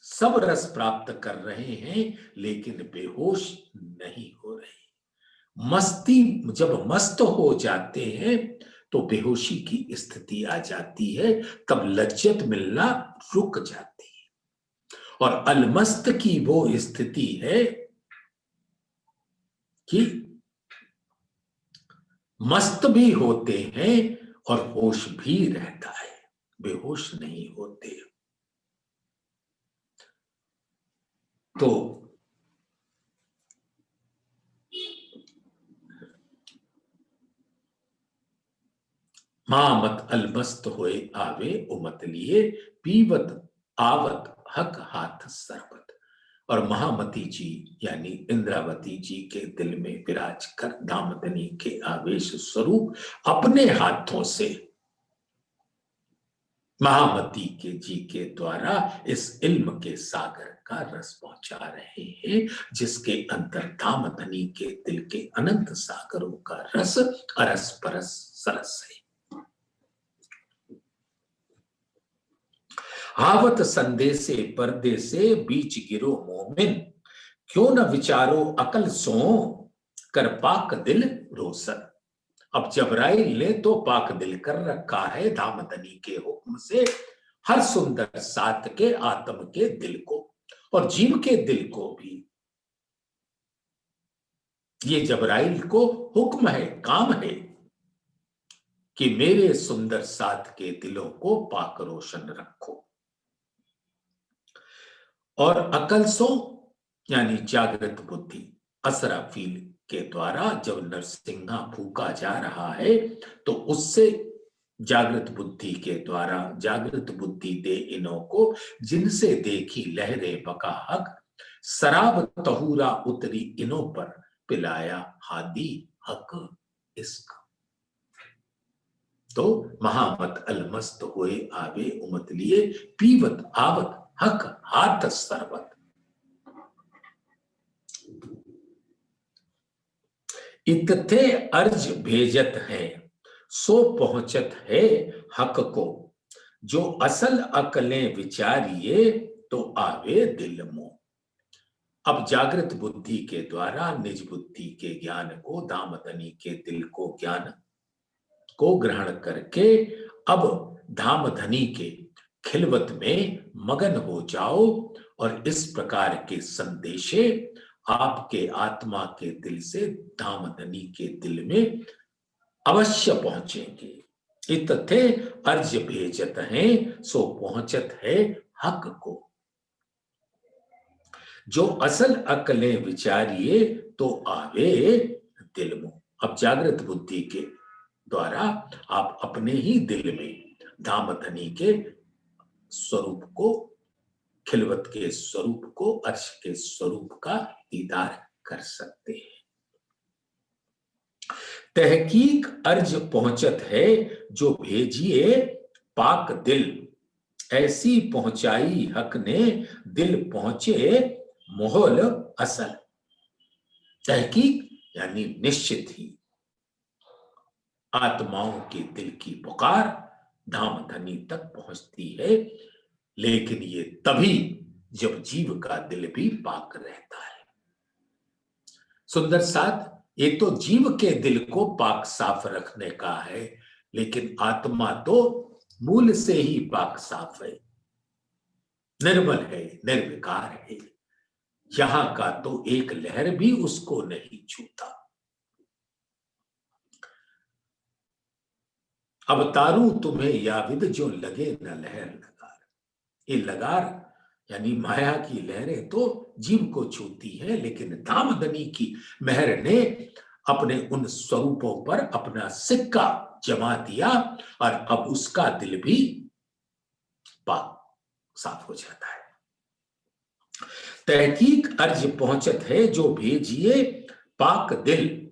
सब रस प्राप्त कर रहे हैं, लेकिन बेहोश नहीं हो रहे। मस्ती जब मस्त हो जाते हैं तो बेहोशी की स्थिति आ जाती है, तब लज्जत मिलना रुक जाती है। और अलमस्त की वो स्थिति है कि मस्त भी होते हैं और होश भी रहता है, बेहोश नहीं होते। तो मामत अलमस्त होए आवे उमत लिए पीवत आवत हक हाथ सरबत। और महामती जी यानी इंद्रावती जी के दिल में विराज कर दामदनी के आवेश स्वरूप अपने हाथों से महामती के जी के द्वारा इस इल्म के सागर का रस पहुंचा रहे हैं, जिसके अंदर दामदनी के दिल के अनंत सागरों का रस अरस परस सरस है। आवत संदेशे परदेसे बीच गिरो मोमिन, क्यों न विचारो अकल सो कर पाक दिल रोशन। अब जबराइल ने तो पाक दिल कर रखा है दामदनी के हुक्म से हर सुंदर सात के आत्म के दिल को, और जीव के दिल को भी। ये जबराइल को हुक्म है, काम है कि मेरे सुंदर सात के दिलों को पाक रोशन रखो। और अकल सो यानी जागृत बुद्धि, असराफील के द्वारा जब नरसिंहा फूका जा रहा है तो उससे जागृत बुद्धि के द्वारा जागृत बुद्धि दे इनो को, जिनसे देखी लहरे बका हक, शराब तहूरा उतरी इनो पर पिलाया हादी हक इश्क। तो महामत अलमस्त हुए आवे उमत लिए पीवत आवत हक हाथ सरबत। इतथे अर्ज भेजत है सो पहुंचत है हक को, जो असल अकलें विचारिए तो आवे दिल मो। अब जागृत बुद्धि के द्वारा निज बुद्धि के ज्ञान को, दामदनी के दिल को ज्ञान को ग्रहण करके अब धामधनी के खिलवत में मगन हो जाओ, और इस प्रकार के संदेशे आपके आत्मा के दिल से धामधनी के दिल में अवश्य पहुंचेंगे। इतथे अर्ज भेजत है सो पहुंचत है हक को, जो असल अकलें विचारिए तो आवे दिल में। अब जागृत बुद्धि के द्वारा आप अपने ही दिल में धामधनी के स्वरूप को, खिलवत के स्वरूप को, अर्श के स्वरूप का दीदार कर सकते हैं। तहकीक अर्ज पहुंचत है जो भेजिए पाक दिल, ऐसी पहुंचाई हक ने दिल पहुंचे मोहल असल। तहकीक यानी निश्चित ही आत्माओं के दिल की पुकार धामधनी तक पहुंचती है, लेकिन ये तभी जब जीव का दिल भी पाक रहता है। सुंदर साथ, ये तो जीव के दिल को पाक साफ रखने का है, लेकिन आत्मा तो मूल से ही पाक साफ है, निर्मल है, निर्विकार है। यहां का तो एक लहर भी उसको नहीं छूता। अब तारू तुम्हें याविद जो लगे न लहर लगार। ये लगार यानी माया की लहरें तो जीव को छूती है, लेकिन धामधनी की मेहर ने अपने उन स्वरूपों पर अपना सिक्का जमा दिया और अब उसका दिल भी पाक साफ हो जाता है। तहकीक अर्ज पहुंचत है जो भेजिए पाक दिल,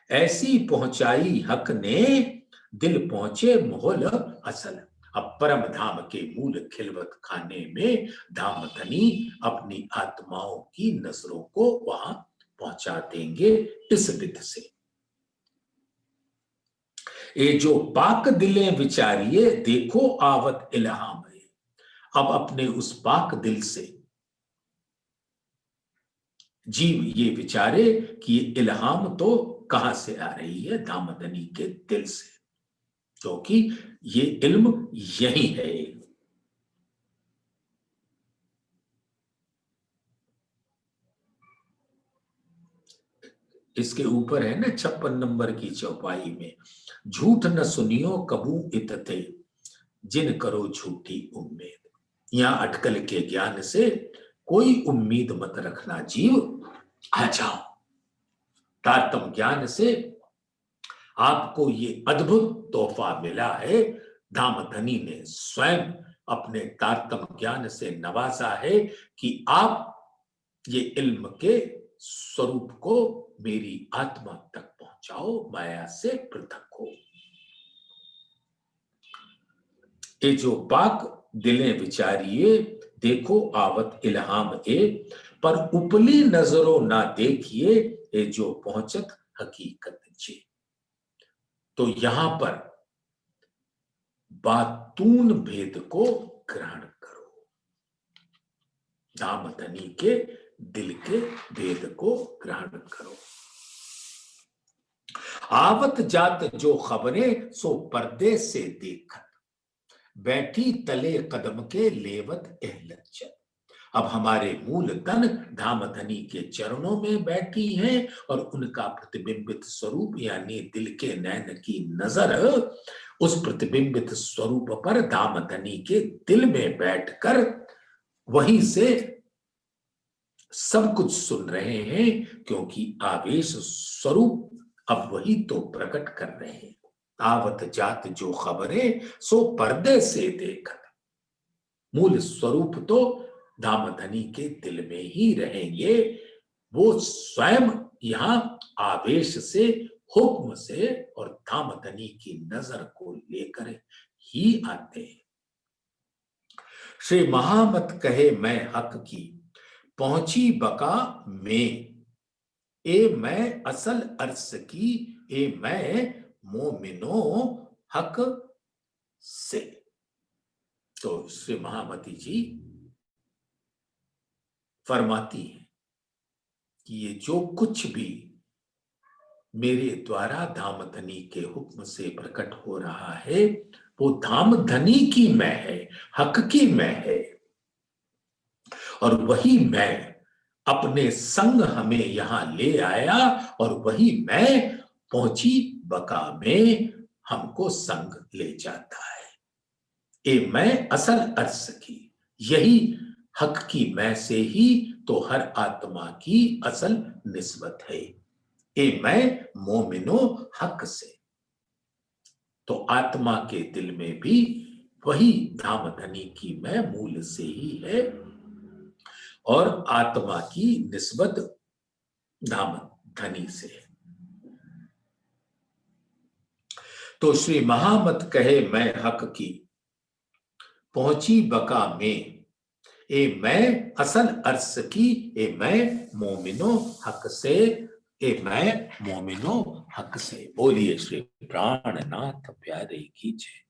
ऐसी पहुंचाई हक ने दिल पहुंचे मोहल असल। अब परम धाम के मूल खिलवत खाने में धामधनी अपनी आत्माओं की नजरों को वहां पहुंचा देंगे इस विध से। ये जो पाक दिलें विचारिए देखो आवत इल्हाम है। अब अपने उस पाक दिल से जीव ये विचारे कि ये इल्हाम तो कहां से आ रही है, धामधनी के दिल से, क्योंकि ये इल्म यही है। इसके ऊपर है ना 56 नंबर की चौपाई में, झूठ न सुनियो कबू इत थे जिन करो झूठी उम्मीद। यहां अटकल के ज्ञान से कोई उम्मीद मत रखना जीव, आ जाओ। तारतम ज्ञान से आपको ये अद्भुत तोहफा मिला है। धामधनी ने स्वयं अपने तारतम ज्ञान से नवाजा है कि आप ये इल्म के स्वरूप को मेरी आत्मा तक पहुंचाओ, माया से पृथक हो। ये जो पाक दिलें विचारिए देखो आवत इल्हाम ए, पर उपली नजरों ना देखिए ये जो पहुंचत हकीकत जे। तो यहां पर बातून भेद को ग्रहण करो, धामधनी के दिल के भेद को ग्रहण करो। आवत जात जो खबरें सो पर्दे से देखत, बैठी तले कदम के लेवत एहलचत। अब हमारे मूल तन धामधनी के चरणों में बैठी हैं और उनका प्रतिबिंबित स्वरूप यानी दिल के नैन की नजर उस प्रतिबिंबित स्वरूप पर धामधनी के दिल में बैठकर वहीं से सब कुछ सुन रहे हैं, क्योंकि आवेश स्वरूप अब वही तो प्रकट कर रहे हैं। आवत जात जो खबरें सो पर्दे से देखत, मूल स्वरूप तो धामधनी के दिल में ही रहेंगे। वो स्वयं यहां आवेश से, हुक्म से और धामधनी की नजर को लेकर ही आते हैं। श्री महामत कहे मैं हक की पहुंची बका में, ए मैं असल अर्स की, ए मैं मोमिनो हक से। तो श्री महामती जी फरमाती है कि ये जो कुछ भी मेरे द्वारा धामधनी के हुक्म से प्रकट हो रहा है वो धामधनी की मैं है, हक की मैं है, और वही मैं अपने संग हमें यहां ले आया और वही मैं पहुंची बका में हमको संग ले जाता है। ए मैं असल अर्स की, यही हक की मैं से ही तो हर आत्मा की असल निस्बत है। ए मैं मोमिनो हक से, तो आत्मा के दिल में भी वही धामधनी की मैं मूल से ही है और आत्मा की निस्बत धामधनी से है। तो श्री महामत कहे मैं हक की पहुंची बका में, ए मैं असल अर्स की, ए मैं मोमिनो हक से, ए मैं मोमिनो हक से। बोलिए श्री प्राणनाथ प्यारे की जय।